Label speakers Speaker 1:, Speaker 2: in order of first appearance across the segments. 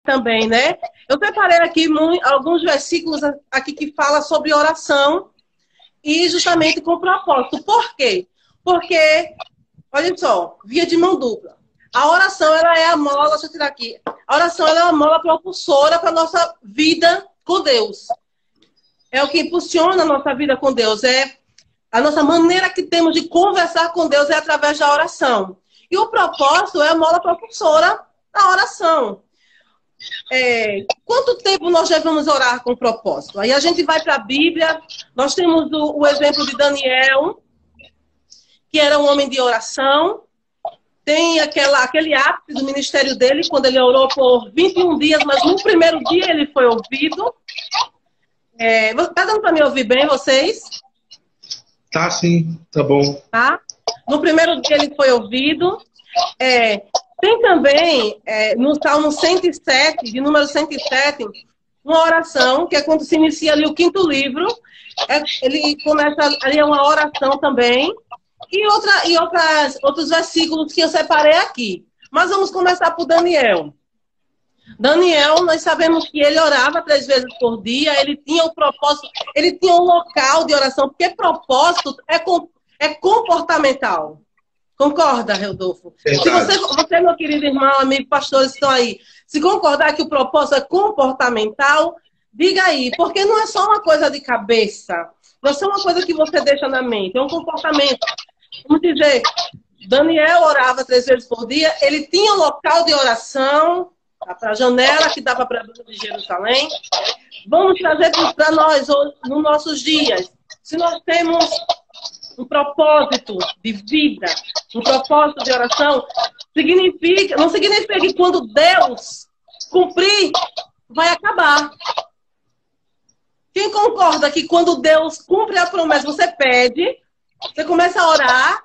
Speaker 1: também, né? Eu separei aqui alguns versículos aqui que fala sobre oração e justamente com propósito. Por quê? Porque, olha só, via de mão dupla. A oração, ela é a mola, deixa eu tirar aqui. A oração, ela é a mola propulsora para a nossa vida com Deus. É o que impulsiona a nossa vida com Deus. É a nossa maneira que temos de conversar com Deus é através da oração. E o propósito é a mola propulsora da oração. Quanto tempo nós devemos orar com propósito? Aí a gente vai para a Bíblia, nós temos o exemplo de Daniel, que era um homem de oração. Tem aquele ápice do ministério dele, quando ele orou por 21 dias, mas no primeiro dia ele foi ouvido. Tá dando para me ouvir bem, vocês?
Speaker 2: Tá, sim, tá bom.
Speaker 1: Tá? No primeiro dia ele foi ouvido. Tem também, no Salmo 107, de número 107, uma oração, que é quando se inicia ali o 5º livro. Ele começa ali uma oração também. E outros versículos que eu separei aqui. Mas vamos começar por Daniel. Daniel, nós sabemos que ele orava 3 vezes por dia, ele tinha o propósito, ele tinha um local de oração, porque propósito é comportamental. Concorda, Rodolfo? Se você, meu querido irmão, amigo, pastores que estão aí, se concordar que o propósito é comportamental, diga aí, porque não é só uma coisa de cabeça, não é só uma coisa que você deixa na mente, é um comportamento. Vamos dizer, Daniel orava 3 vezes por dia, ele tinha um local de oração, para a janela que dava para a de Jerusalém. Vamos trazer para nós, nos nossos dias, se nós temos um propósito de vida, um propósito de oração, não significa que quando Deus cumprir, vai acabar. Quem concorda que quando Deus cumpre a promessa, você pede, você começa a orar,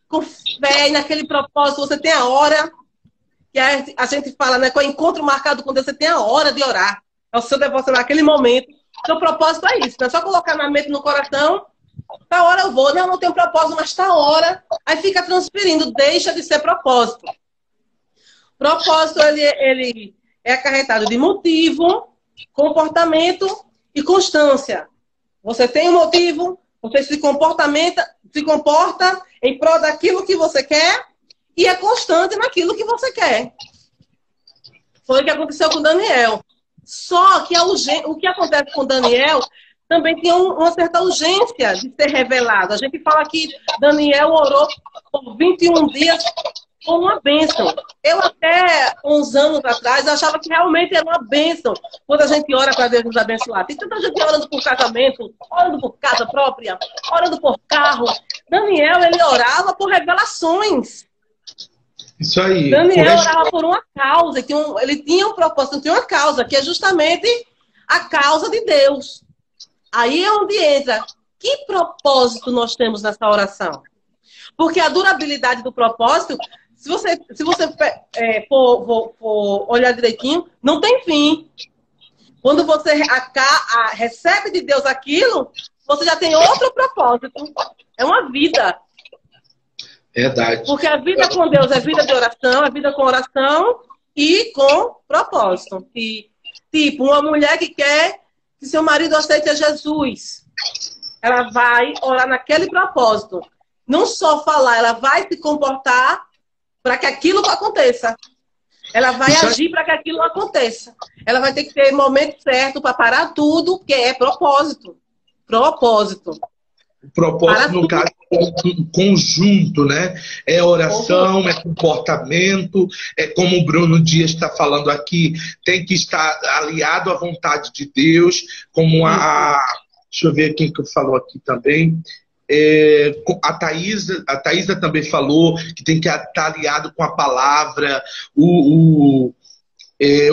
Speaker 1: com fé, e naquele propósito você tem a hora, que a gente fala, né, com o encontro marcado com Deus, você tem a hora de orar. É o seu devocional naquele momento. Seu propósito é isso, não é só colocar na mente, no coração, tá hora eu vou, não tenho propósito, mas tá hora, aí fica transferindo, deixa de ser propósito. Propósito, ele é acarretado de motivo, comportamento e constância. Você tem um motivo, você se comporta em prol daquilo que você quer e é constante naquilo que você quer. Foi o que aconteceu com Daniel. Só que o que acontece com Daniel também tinha uma certa urgência de ser revelado. A gente fala que Daniel orou por 21 dias por uma bênção. Eu até uns anos atrás achava que realmente era uma bênção quando a gente ora para Deus nos abençoar. Tem tanta gente orando por casamento, orando por casa própria, orando por carro. Daniel, ele orava por revelações.
Speaker 2: Isso aí.
Speaker 1: Daniel orava por uma causa, ele tinha um propósito, tinha uma causa, que é justamente a causa de Deus. Aí é onde entra. Que propósito nós temos nessa oração? Porque a durabilidade do propósito, se você for olhar direitinho, não tem fim. Quando você recebe de Deus aquilo, você já tem outro propósito. É uma vida.
Speaker 2: Verdade.
Speaker 1: Porque a vida com Deus é vida de oração, é vida com oração e com propósito. E, tipo, uma mulher que quer que seu marido aceite a Jesus, ela vai orar naquele propósito. Não só falar, ela vai se comportar para que aquilo aconteça. Ela vai agir para que aquilo aconteça. Ela vai ter que ter o momento certo para parar tudo, que é propósito. Propósito.
Speaker 2: O propósito, no caso, é um conjunto, né? É oração, é comportamento, é como o Bruno Dias está falando aqui, tem que estar aliado à vontade de Deus, como deixa eu ver quem que falou aqui também. A Thaísa também falou que tem que estar aliado com a palavra. O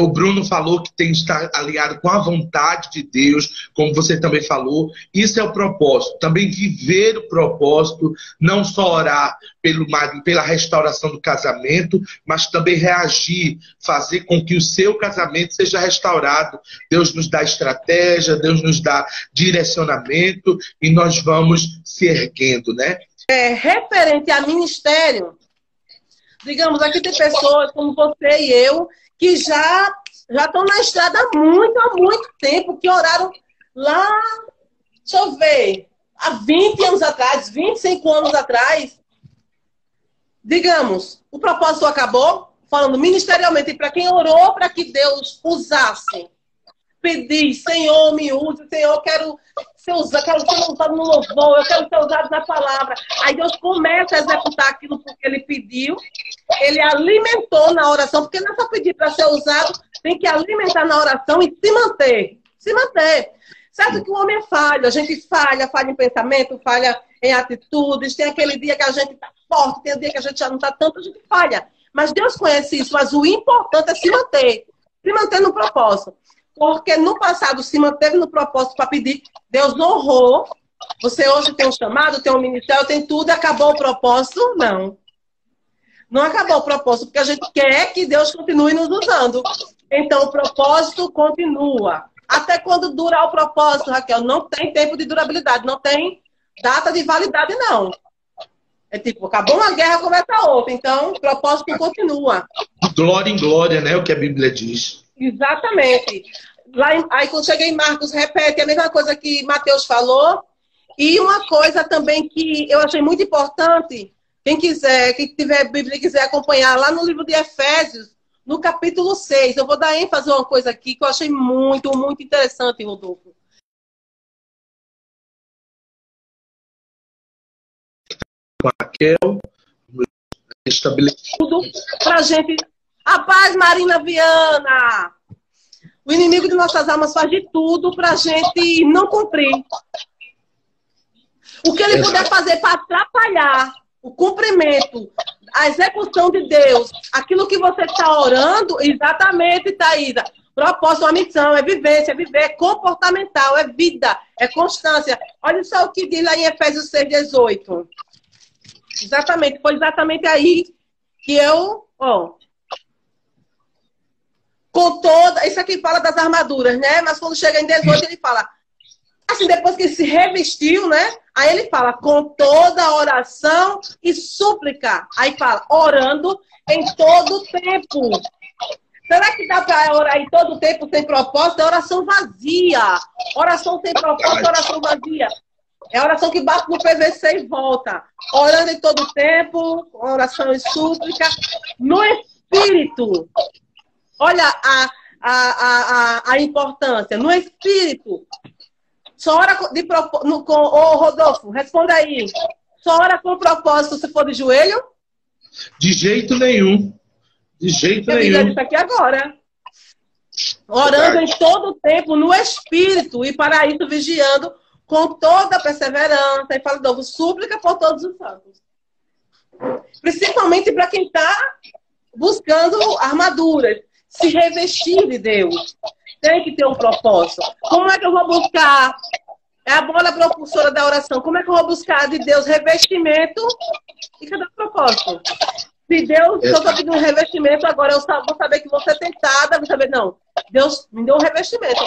Speaker 2: Bruno falou que tem que estar aliado com a vontade de Deus, como você também falou. Isso é o propósito. Também viver o propósito, não só orar pela restauração do casamento, mas também reagir, fazer com que o seu casamento seja restaurado. Deus nos dá estratégia, Deus nos dá direcionamento e nós vamos se erguendo, né?
Speaker 1: Referente a ministério, digamos, aqui tem pessoas como você e eu, que já já estão na estrada há muito tempo, que oraram lá, deixa eu ver, há 20 anos atrás, 25 anos atrás. Digamos, o propósito acabou, falando ministerialmente, para quem orou para que Deus usasse. Pedir, Senhor, me use, Senhor, quero ser usado no louvor, eu quero ser usado na palavra. Aí Deus começa a executar aquilo que ele pediu, ele alimentou na oração, porque não é só pedir para ser usado, tem que alimentar na oração e se manter. Se manter. Certo que o homem é falho, a gente falha em pensamento, falha em atitudes, tem aquele dia que a gente está forte, tem o dia que a gente já não está tanto, a gente falha. Mas Deus conhece isso, mas o importante é se manter no propósito. Porque no passado se manteve no propósito para pedir, Deus honrou. Você hoje tem um chamado, tem um ministério, tem tudo, acabou o propósito? Não. Não acabou o propósito, porque a gente quer que Deus continue nos usando. Então o propósito continua. Até quando durar o propósito, Raquel? Não tem tempo de durabilidade, não tem data de validade, não. É tipo, acabou uma guerra, começa outra. Então o propósito continua.
Speaker 2: De glória em glória, né? O que a Bíblia diz.
Speaker 1: Exatamente. Aí quando cheguei em Marcos, repete a mesma coisa que Mateus falou. E uma coisa também que eu achei muito importante, quem tiver Bíblia e quiser acompanhar, lá no livro de Efésios, no capítulo 6, eu vou dar ênfase a uma coisa aqui que eu achei muito interessante, Rodolfo.
Speaker 2: Raquel, estabelecido.
Speaker 1: Pra gente. A paz, Marina Viana! O inimigo de nossas almas faz de tudo pra gente não cumprir. O que ele puder fazer para atrapalhar o cumprimento, a execução de Deus, aquilo que você está orando, exatamente, Thaísa. Propósito, uma missão, é vivência, é viver, é comportamental, é vida, é constância. Olha só o que diz lá em Efésios 6,18. Exatamente, foi exatamente aí que eu, com toda, isso aqui fala das armaduras, né? Mas quando chega em 18 ele fala, assim, depois que ele se revestiu, né? Aí ele fala, com toda oração e súplica. Aí fala, orando em todo o tempo. Será que dá para orar em todo o tempo sem propósito? É oração vazia. Oração sem propósito, oração vazia. É a oração que bate no PVC e volta. Orando em todo o tempo, oração e súplica. No Espírito. Olha a importância. No Espírito. Só ora de propósito. Ô, Rodolfo, responda aí. Só ora com propósito se for de joelho?
Speaker 2: De jeito nenhum. De jeito nenhum.
Speaker 1: Eu disse aqui agora. Orando em todo o tempo no Espírito. E para isso vigiando com toda a perseverança. E fala de novo, súplica por todos os santos. Principalmente para quem está buscando armaduras. Se revestir de Deus. Tem que ter um propósito. Como é que eu vou buscar? É a bola propulsora da oração. Como é que eu vou buscar de Deus revestimento? E cadê o propósito? Se Deus, se eu estou pedindo um revestimento, agora eu vou saber que você tentada, vou saber, não. Deus me deu um revestimento.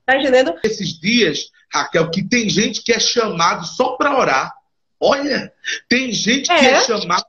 Speaker 1: Tá entendendo?
Speaker 2: Esses dias, Raquel, que tem gente que é chamado só para orar. Olha, tem gente que é chamado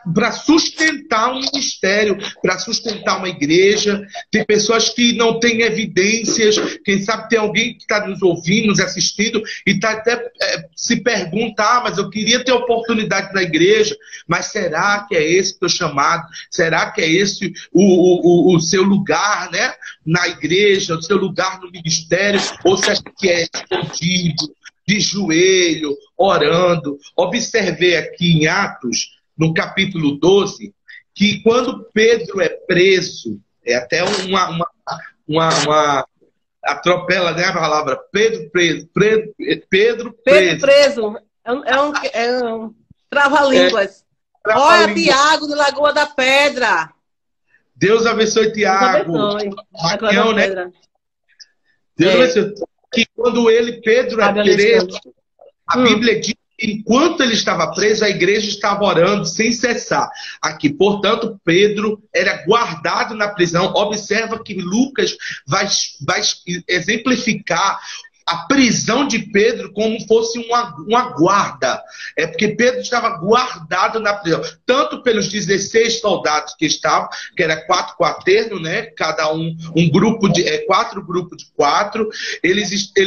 Speaker 2: para sustentar um ministério, para sustentar uma igreja. Tem pessoas que não têm evidências. Quem sabe tem alguém que está nos ouvindo, nos assistindo e está até se perguntar, mas eu queria ter oportunidade na igreja, mas será que é esse o teu chamado? Será que é esse o seu lugar, né? Na igreja, o seu lugar no ministério? Ou você acha que é escondido, de joelho, orando? Observei aqui em Atos, no capítulo 12, que quando Pedro é preso, é até uma atropela, né, a palavra, Pedro preso.
Speaker 1: Pedro preso. É um trava-línguas. Olha, Tiago, de Lagoa da Pedra.
Speaker 2: Deus abençoe, Tiago. Maquião, né? Deus abençoe. Que quando Pedro é preso, a Bíblia diz, enquanto ele estava preso, a igreja estava orando sem cessar. Aqui, portanto, Pedro era guardado na prisão. Observa que Lucas vai exemplificar a prisão de Pedro como fosse uma guarda. É porque Pedro estava guardado na prisão, tanto pelos 16 soldados que estavam, que era 4 quaternos, né? Cada um grupo de 4 grupos de 4. Ele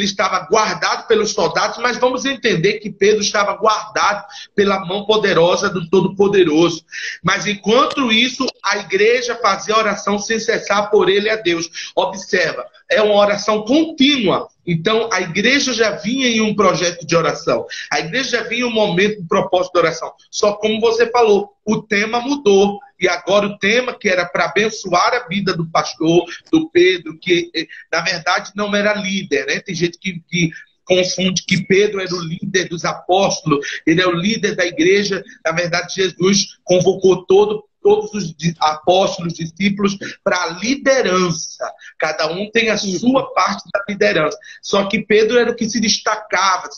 Speaker 2: estava guardado pelos soldados, mas vamos entender que Pedro estava guardado pela mão poderosa do Todo-Poderoso. Mas enquanto isso, a igreja fazia oração sem cessar por ele a Deus. Observa, é uma oração contínua. Então, a igreja já vinha em um projeto de oração. A igreja já vinha em um momento, um propósito de oração. Só como você falou, o tema mudou. E agora o tema que era para abençoar a vida do pastor, do Pedro, que na verdade não era líder, né? Tem gente que confunde que Pedro era o líder dos apóstolos, ele é o líder da igreja. Na verdade, Jesus convocou todos os apóstolos, discípulos, para a liderança. Cada um tem a sua parte da liderança. Só que Pedro era o que se destacava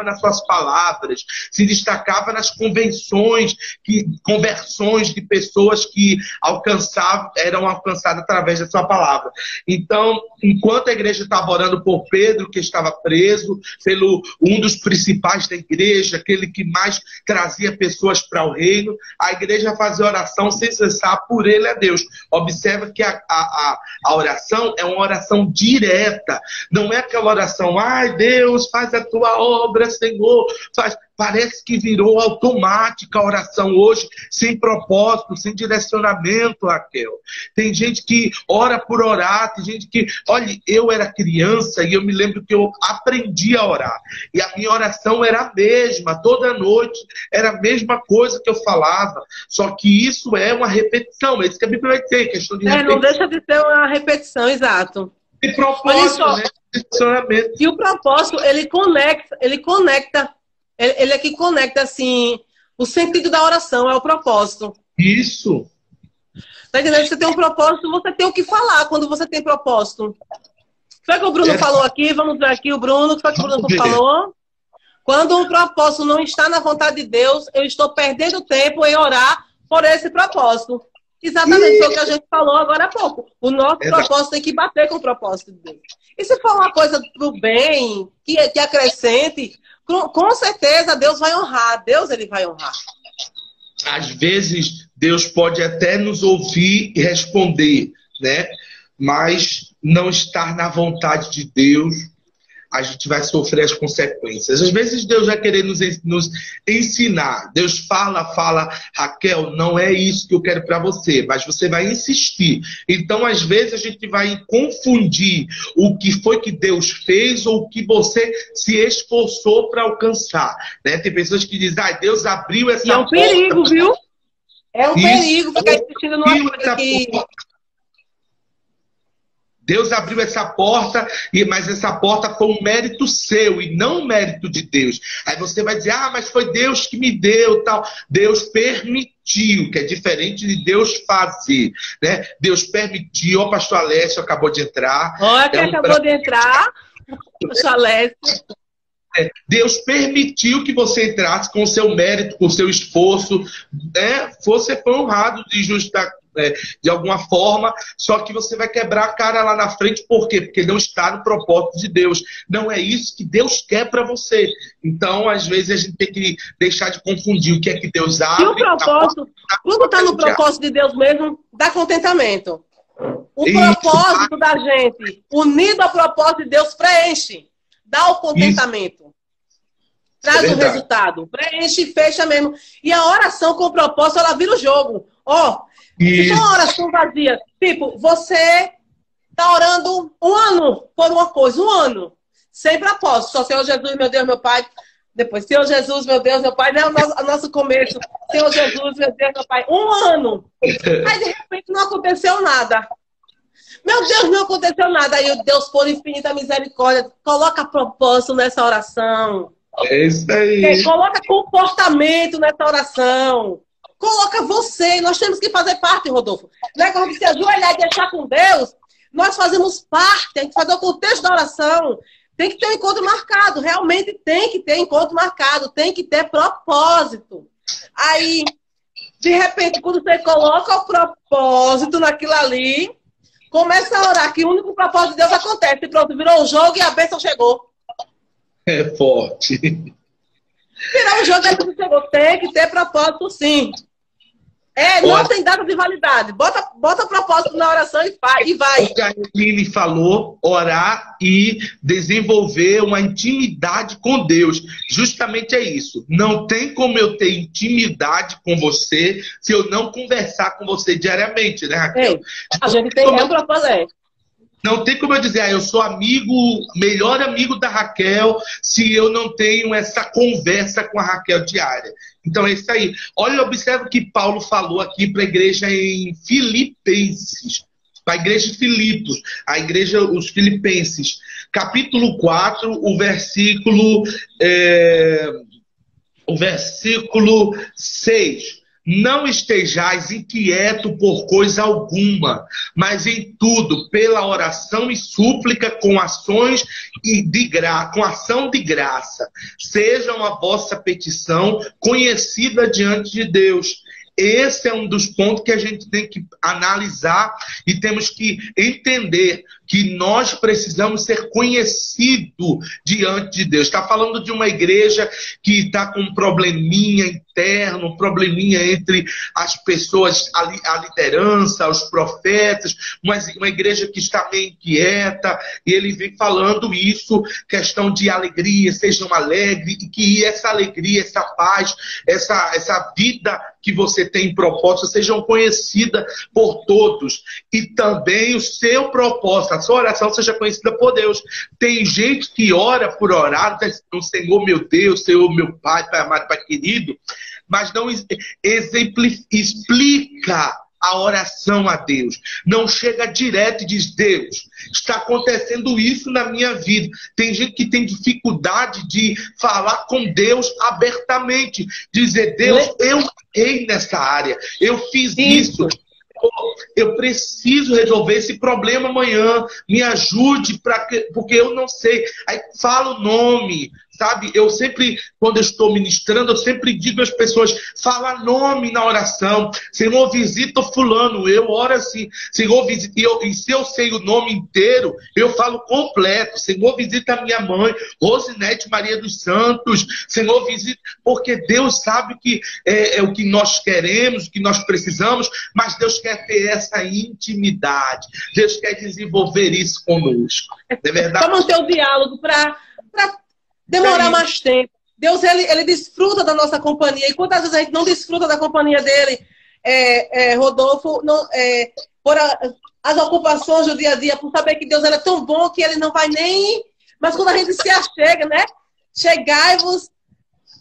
Speaker 2: nas suas palavras, se destacava nas conversões de pessoas que eram alcançadas através da sua palavra. Então, enquanto a igreja estava orando por Pedro, que estava preso, pelo um dos principais da igreja, aquele que mais trazia pessoas para o reino, a igreja fazia oração sem cessar por ele a Deus. Observa que a oração é uma oração direta. Não é aquela oração, ai Deus, faz a tua obra, Senhor. Parece que virou automática a oração hoje, sem propósito, sem direcionamento, Raquel. Tem gente que ora por orar, tem gente que... Olha, eu era criança e eu me lembro que eu aprendi a orar. E a minha oração era a mesma, toda noite era a mesma coisa que eu falava. Só que isso é uma repetição, é isso que a Bíblia vai dizer, questão de repetição.
Speaker 1: Não deixa de ser uma repetição, exato.
Speaker 2: E propósito, né?
Speaker 1: E o propósito, ele conecta, ele é que conecta, assim, o sentido da oração, é o propósito.
Speaker 2: Isso.
Speaker 1: Tá entendendo? Você tem um propósito, você tem o que falar quando você tem propósito. Foi o que o Bruno falou aqui, vamos ver aqui o Bruno, foi o que o Bruno falou. Quando um propósito não está na vontade de Deus, eu estou perdendo tempo em orar por esse propósito. Exatamente, foi o que a gente falou agora há pouco. O nosso propósito tem que bater com o propósito de Deus. E se for uma coisa pro bem, que acrescente, com certeza Deus vai honrar. Deus, ele vai honrar.
Speaker 2: Às vezes, Deus pode até nos ouvir e responder, né? Mas não estar na vontade de Deus, a gente vai sofrer as consequências. Às vezes Deus vai querer nos ensinar. Deus fala, Raquel, não é isso que eu quero para você, mas você vai insistir. Então, às vezes, a gente vai confundir o que foi que Deus fez ou o que você se esforçou para alcançar. Né? Tem pessoas que dizem, Deus abriu essa porta.
Speaker 1: É um perigo, viu? É um perigo ficar insistindo numa coisa que...
Speaker 2: Deus abriu essa porta, mas essa porta foi um mérito seu e não um mérito de Deus. Aí você vai dizer, mas foi Deus que me deu, tal. Deus permitiu, que é diferente de Deus fazer, né? Deus permitiu, o pastor Alessio acabou de entrar.
Speaker 1: Olha que acabou de entrar, pastor Alessio.
Speaker 2: Deus permitiu que você entrasse com o seu mérito, com o seu esforço, né? Você foi honrado de alguma forma, só que você vai quebrar a cara lá na frente. Por quê? Porque não está no propósito de Deus. Não é isso que Deus quer para você. Então, às vezes, a gente tem que deixar de confundir o que é que Deus abre.
Speaker 1: E o propósito, quando está no propósito de Deus mesmo, dá contentamento. O propósito da gente, unido ao propósito de Deus, preenche. Dá o contentamento. Traz o resultado. Preenche e fecha mesmo. E a oração com propósito, ela vira o jogo. Se for uma oração vazia, tipo, você tá orando um ano por uma coisa, um ano, sem propósito. Só Senhor Jesus, meu Deus, meu Pai. Depois, Senhor Jesus, meu Deus, meu Pai. Não é o nosso começo. Senhor Jesus, meu Deus, meu Pai. Um ano. Aí, de repente, não aconteceu nada. Meu Deus, não aconteceu nada. Aí o Deus, por infinita misericórdia, coloca propósito nessa oração.
Speaker 2: É isso aí.
Speaker 1: Coloca comportamento nessa oração. Coloca você. Nós temos que fazer parte, Rodolfo. Não é como se ajoelhar e deixar com Deus. Nós fazemos parte. Tem que fazer o contexto da oração. Tem que ter um encontro marcado. Realmente tem que ter encontro marcado. Tem que ter propósito. Aí, de repente, quando você coloca o propósito naquilo ali, começa a orar que o único propósito de Deus acontece. E pronto, virou o jogo e a bênção chegou.
Speaker 2: É forte.
Speaker 1: Virar o jogo é que você tem que ter propósito, sim. Não tem data de validade. Bota propósito na oração e vai.
Speaker 2: O que a Eline falou, orar e desenvolver uma intimidade com Deus. Justamente é isso. Não tem como eu ter intimidade com você se eu não conversar com você diariamente, né, Raquel?
Speaker 1: A gente tem um propósito.
Speaker 2: Não tem como eu dizer, eu sou melhor amigo da Raquel, se eu não tenho essa conversa com a Raquel diária. Então é isso aí. Olha, observa o que Paulo falou aqui para a igreja em Filipenses, para a igreja de Filipos, os Filipenses, capítulo 4, o versículo 6. Não estejais inquieto por coisa alguma, mas em tudo, pela oração e súplica, com ação de graça, sejam a vossa petição conhecida diante de Deus. Esse é um dos pontos que a gente tem que analisar e temos que entender que nós precisamos ser conhecidos diante de Deus. Está falando de uma igreja que está com um probleminha interno, um probleminha entre as pessoas, a liderança, os profetas, mas uma igreja que está meio inquieta, e ele vem falando isso, questão de alegria, sejam alegres, e que essa alegria, essa paz, essa vida que você tem em propósito, sejam conhecidas por todos. E também o seu propósito, a sua oração seja conhecida por Deus. Tem gente que ora por orar, o Senhor meu Deus, Senhor meu Pai, Pai amado, Pai querido, mas não explica a oração a Deus. Não chega direto e diz, Deus, está acontecendo isso na minha vida. Tem gente que tem dificuldade de falar com Deus abertamente. Dizer, Deus, eu errei nessa área. Eu fiz isso. Eu preciso resolver esse problema amanhã. Me ajude, porque eu não sei. Aí fala o nome. Sabe, eu sempre, quando eu estou ministrando, eu sempre digo às pessoas, fala nome na oração. Senhor, visita o fulano. Eu oro assim. Senhor, visita. E se eu sei o nome inteiro, eu falo completo. Senhor, visita a minha mãe, Rosinete Maria dos Santos. Senhor, visita. Porque Deus sabe que é o que nós queremos, o que nós precisamos, mas Deus quer ter essa intimidade. Deus quer desenvolver isso conosco. É verdade?
Speaker 1: Para manter o diálogo, para demorar mais tempo. Deus, ele desfruta da nossa companhia. E quantas vezes a gente não desfruta da companhia dele, Rodolfo, por as ocupações do dia a dia, por saber que Deus é tão bom que ele não vai nem... Mas quando a gente se achega, né? Chegai-vos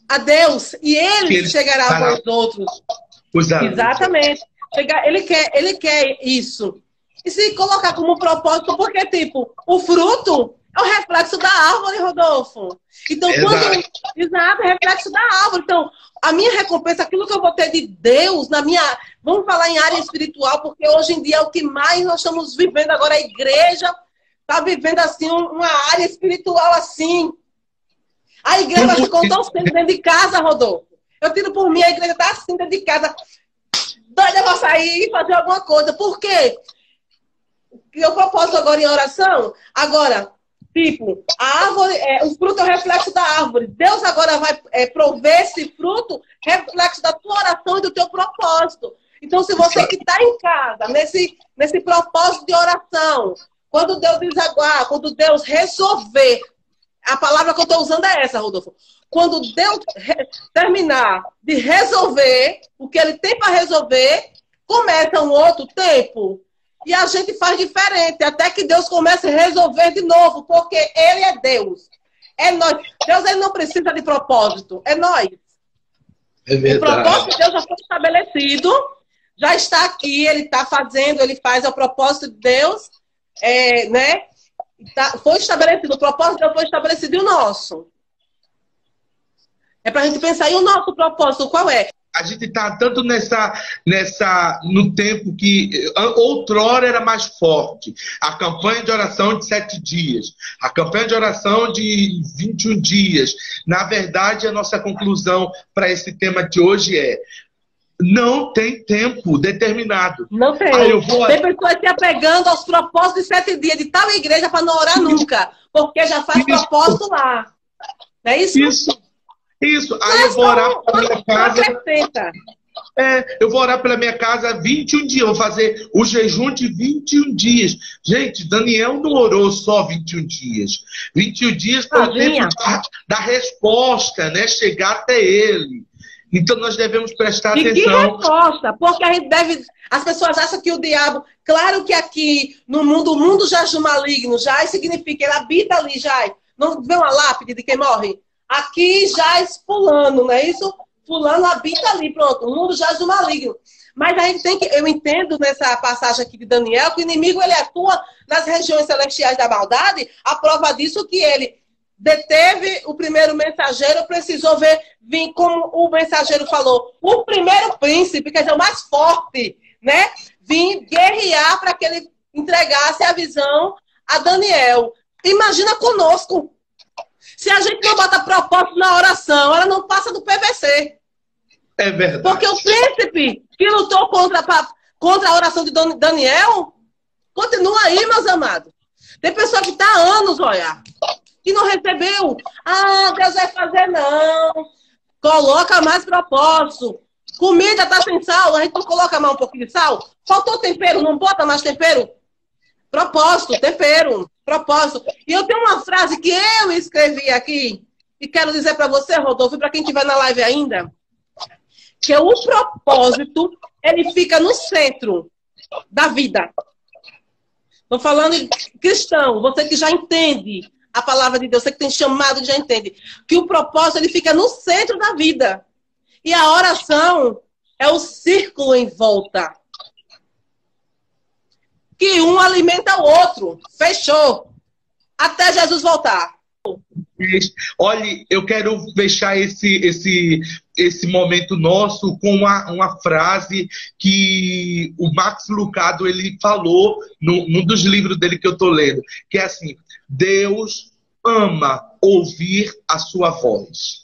Speaker 1: a Deus e ele chegará para os outros. Exatamente. Ele quer isso. E se colocar como propósito, porque, tipo, o fruto é o reflexo da árvore, Rodolfo. Então, exato, é reflexo da árvore. Então, a minha recompensa, aquilo que eu vou ter de Deus na minha... Vamos falar em área espiritual, porque hoje em dia é o que mais nós estamos vivendo agora. A igreja está vivendo, assim, uma área espiritual, assim. A igreja ficou tão cedo dentro de casa, Rodolfo. Eu tiro por mim, a igreja está assim dentro de casa. Doida pra sair e fazer alguma coisa. Por quê? Eu propósito agora em oração. Agora... Tipo, a árvore, o fruto é o reflexo da árvore. Deus agora vai prover esse fruto, reflexo da tua oração e do teu propósito. Então, se você que está em casa, nesse propósito de oração, quando Deus desaguar, quando Deus resolver, a palavra que eu estou usando é essa, Rodolfo. Quando Deus terminar de resolver o que Ele tem para resolver, começa um outro tempo. E a gente faz diferente, até que Deus comece a resolver de novo, porque Ele é Deus. É nós. Deus, ele não precisa de propósito, é nós.
Speaker 2: É verdade.
Speaker 1: O propósito de Deus já foi estabelecido, já está aqui, Ele está fazendo, Ele faz, é o propósito de Deus, né? Foi estabelecido, o propósito de Deus foi estabelecido e o nosso. É para a gente pensar, e o nosso propósito, qual é?
Speaker 2: A gente está tanto no tempo que outrora era mais forte. A campanha de oração de 7 dias. A campanha de oração de 21 dias. Na verdade, a nossa conclusão para esse tema de hoje é: não tem tempo determinado.
Speaker 1: Não tem. Tem pessoas se apegando aos propósitos de 7 dias de tal igreja para não orar nunca. Porque já faz propósito lá. Não é isso?
Speaker 2: Isso. Aí eu vou orar pela minha casa.
Speaker 1: Acrescenta.
Speaker 2: Eu vou orar pela minha casa 21 dias. Eu vou fazer o jejum de 21 dias. Gente, Daniel não orou só 21 dias. 21 dias para o tempo da resposta, né? Chegar até ele. Então nós devemos prestar atenção.
Speaker 1: Que resposta? Porque a gente deve. As pessoas acham que o diabo. Claro que aqui no mundo, o mundo jaz maligno, jaz significa, ele habita ali, jaz. Não vê uma lápide de quem morre? Aqui jaz fulano, não é isso? Fulano habita ali, pronto. O mundo jaz do maligno. Mas a gente tem que. Eu entendo nessa passagem aqui de Daniel que o inimigo ele atua nas regiões celestiais da maldade. A prova disso é que ele deteve o primeiro mensageiro, precisou vir como o mensageiro falou, o primeiro príncipe, quer dizer, o mais forte, né? Vim guerrear para que ele entregasse a visão a Daniel. Imagina conosco. Se a gente não bota propósito na oração, ela não passa do PVC.
Speaker 2: É verdade.
Speaker 1: Porque o príncipe que lutou contra a oração de Daniel continua aí, meus amados. Tem pessoa que está há anos, olha, que não recebeu. Deus vai fazer, não. Coloca mais propósito. Comida tá sem sal, a gente não coloca mais um pouquinho de sal? Faltou tempero, não bota mais tempero? Propósito, tempero, propósito. E eu tenho uma frase que eu escrevi aqui, e quero dizer para você, Rodolfo, e para quem estiver na live ainda, que o propósito, ele fica no centro da vida. Estou falando de cristão, você que já entende a palavra de Deus, você que tem chamado e já entende, que o propósito ele fica no centro da vida. E a oração é o círculo em volta. Que um alimenta o outro. Fechou. Até Jesus voltar.
Speaker 2: Olha, eu quero fechar esse momento nosso com uma frase que o Max Lucado ele falou num dos livros dele que eu estou lendo, que é assim: Deus ama ouvir a sua voz.